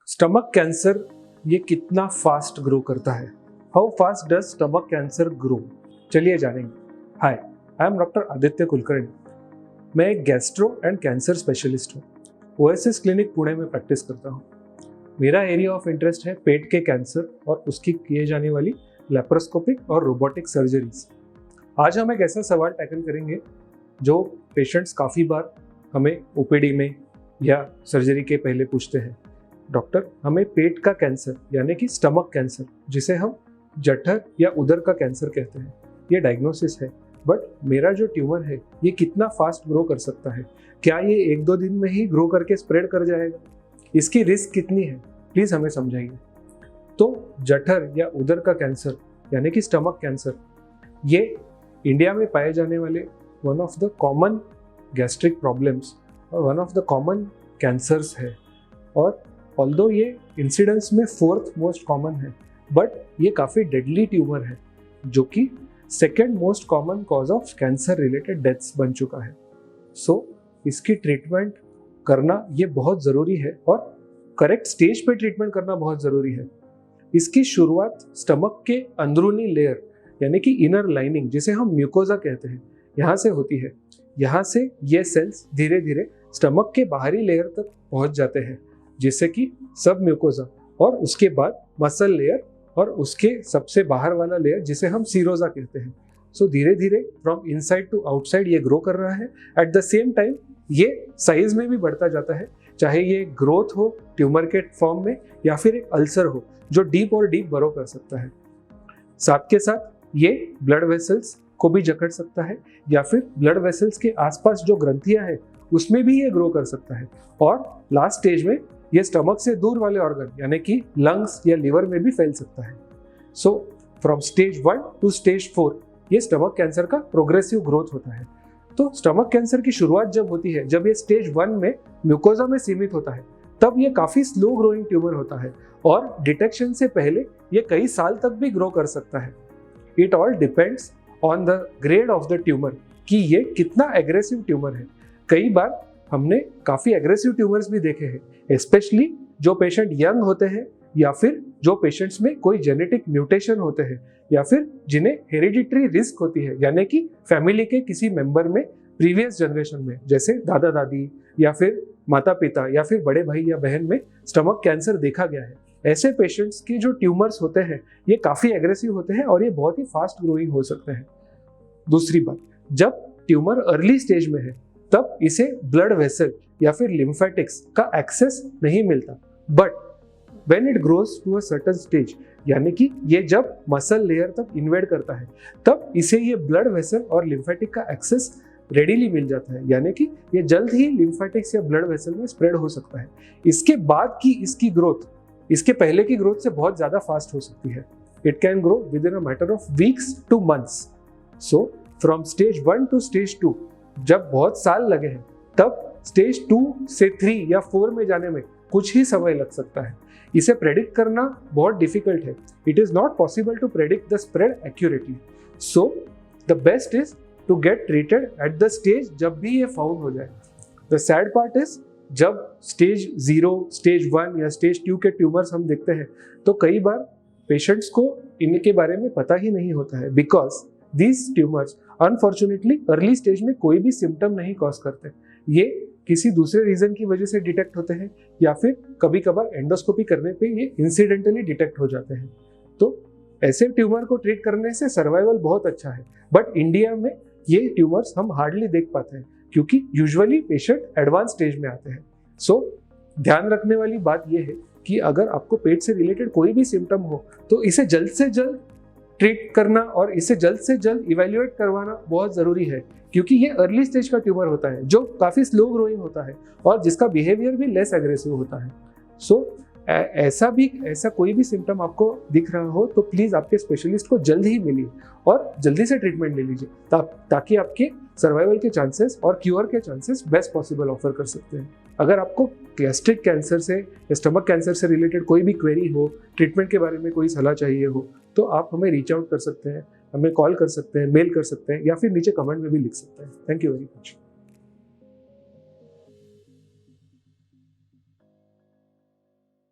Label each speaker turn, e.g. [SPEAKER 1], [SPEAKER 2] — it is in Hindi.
[SPEAKER 1] स्टमक कैंसर ये कितना फास्ट ग्रो करता है? How fast does stomach cancer grow? चलिए जानेंगे। Hi, I am doctor Aditya Kulkarni. मैं एक गैस्ट्रो एंड कैंसर स्पेशलिस्ट हूँ। ओएसएस क्लिनिक पुणे में प्रैक्टिस करता हूँ। मेरा एरिया ऑफ इंटरेस्ट है पेट के कैंसर और उसकी किए जाने वाली लेप्रोस्कोपिक और रोबोटिक सर्जरीज। आज हम एक ऐसा सवाल टैकल करेंगे जो पेशेंट्स काफ़ी बार हमें ओपीडी में या सर्जरी के पहले पूछते हैं, डॉक्टर हमें पेट का कैंसर यानी कि स्टमक कैंसर, जिसे हम जठर या उदर का कैंसर कहते हैं, ये डायग्नोसिस है, बट मेरा जो ट्यूमर है ये कितना फास्ट ग्रो कर सकता है? क्या ये 1-2 दिन में ही ग्रो करके स्प्रेड कर जाएगा? इसकी रिस्क कितनी है? प्लीज़ हमें समझाइए। तो जठर या उदर का कैंसर यानी कि स्टमक कैंसर, ये इंडिया में पाए जाने वाले one of the common gastric problems और one of the common cancers है। और ऑल्दो ये इंसिडेंस में 4th मोस्ट कॉमन है, बट ये काफ़ी डेडली ट्यूमर है जो कि 2nd most common cause of cancer related deaths बन चुका है। सो इसकी ट्रीटमेंट करना ये बहुत ज़रूरी है और करेक्ट स्टेज पे ट्रीटमेंट करना बहुत ज़रूरी है। इसकी शुरुआत स्टमक के अंदरूनी लेयर यानी कि इनर लाइनिंग, जिसे हम म्यूकोजा कहते हैं, यहाँ से होती है। यहाँ से ये सेल्स धीरे धीरे स्टमक के बाहरी लेयर तक पहुँच जाते हैं, जिससे कि सब म्यूकोजा, और उसके बाद मसल लेयर और उसके सबसे बाहर वाला लेयर जिसे हम सीरोजा कहते हैं। सो धीरे धीरे फ्रॉम इनसाइड टू आउटसाइड ये ग्रो कर रहा है। एट द सेम टाइम ये साइज में भी बढ़ता जाता है, चाहे ये ग्रोथ हो ट्यूमर के फॉर्म में या फिर एक अल्सर हो जो डीप और डीप बरो कर सकता है। साथ के साथ ये ब्लड वेसल्स को भी जकड़ सकता है या फिर ब्लड वेसल्स के आसपास जो ग्रंथियां हैं उसमें भी ये ग्रो कर सकता है। और लास्ट स्टेज में ये स्टमक से दूर वाले ऑर्गन यानी कि लंग्स या लिवर में भी फैल सकता है। So from stage 1 to stage 4 ये स्टमक कैंसर का प्रोग्रेसिव ग्रोथ होता है। तो स्टमक कैंसर की शुरुआत जब होती है, जब ये स्टेज 1 में म्यूकोजा में सीमित होता है, तब ये काफ़ी स्लो ग्रोइंग ट्यूमर होता है और डिटेक्शन से पहले ये कई साल तक भी ग्रो कर सकता है। It all depends on the grade of the tumour कि ये कितना एग्रेसिव ट्यूमर है। कई बार हमने काफ़ी एग्रेसिव ट्यूमर्स भी देखे हैं, स्पेशली जो पेशेंट यंग होते हैं या फिर जो पेशेंट्स में कोई जेनेटिक म्यूटेशन होते हैं या फिर जिन्हें हेरिडिटरी रिस्क होती है, यानी कि फैमिली के किसी मेंबर में प्रीवियस जनरेशन में, जैसे दादा दादी या फिर माता पिता या फिर बड़े भाई या बहन में स्टमक कैंसर देखा गया है। ऐसे पेशेंट्स के जो ट्यूमर्स होते हैं ये काफ़ी एग्रेसिव होते हैं और ये बहुत ही फास्ट ग्रोइंग हो सकते हैं। दूसरी बात, जब ट्यूमर अर्ली स्टेज में है तब इसे ब्लड वेसल या फिर लिम्फेटिक्स का एक्सेस नहीं मिलता, but when it grows to a certain stage यानी कि ये जब मसल लेयर तक इन्वेड करता है, तब इसे ये ब्लड वेसल और लिम्फेटिक का एक्सेस रेडीली मिल जाता है, यानी कि ये जल्द ही लिम्फेटिक्स या ब्लड वेसल में स्प्रेड हो सकता है। इसके बाद की इसकी ग्रोथ इसके पहले की ग्रोथ से बहुत ज़्यादा फास्ट हो सकती है। It can grow within a matter of weeks to months. So from stage 1 to stage 2 जब बहुत साल लगे हैं, तब स्टेज 2 से 3 या 4 में जाने में कुछ ही समय लग सकता है। इसे प्रेडिक्ट करना बहुत डिफिकल्ट है। It is not possible to predict the spread accurately. So the best is to get treated at the stage जब भी ये फाउंड हो जाए। द सैड पार्ट इज जब स्टेज 0, स्टेज 1 या स्टेज 2 के ट्यूमर्स हम देखते हैं तो कई बार पेशेंट्स को इनके बारे में पता ही नहीं होता है, because these tumours unfortunately early stage में कोई भी सिम्टम नहीं कॉज करते। ये किसी दूसरे रीजन की वजह से डिटेक्ट होते हैं या फिर कभी कभार एंडोस्कोपी करने पे ये इंसिडेंटली डिटेक्ट हो जाते हैं। तो ऐसे ट्यूमर को ट्रीट करने से सर्वाइवल बहुत अच्छा है, बट इंडिया में ये ट्यूमर्स हम हार्डली देख पाते हैं क्योंकि यूजुअली पेशेंट एडवांस स्टेज में आते हैं। सो ध्यान रखने वाली बात यह है कि अगर आपको पेट से रिलेटेड कोई भी सिम्टम हो तो इसे जल्द से जल्द ट्रीट करना और इसे जल्द से जल्द इवेल्युएट करवाना बहुत ज़रूरी है, क्योंकि ये अर्ली स्टेज का ट्यूमर होता है जो काफ़ी स्लो ग्रोइंग होता है और जिसका बिहेवियर भी लेस एग्रेसिव होता है। सो ऐसा कोई भी सिम्टम आपको दिख रहा हो तो प्लीज़ आपके स्पेशलिस्ट को जल्द ही मिलिए और जल्दी से ट्रीटमेंट ले लीजिए, ताकि आपके सर्वाइवल के चांसेस और क्योर के चांसेस बेस्ट पॉसिबल ऑफर कर सकते हैं। अगर आपको गैस्ट्रिक कैंसर से या स्टमक कैंसर से रिलेटेड कोई भी क्वेरी हो, ट्रीटमेंट के बारे में कोई सलाह चाहिए हो, तो आप हमें रीच आउट कर सकते हैं, हमें कॉल कर सकते हैं, मेल कर सकते हैं या फिर नीचे कमेंट में भी लिख सकते हैं। Thank you very much.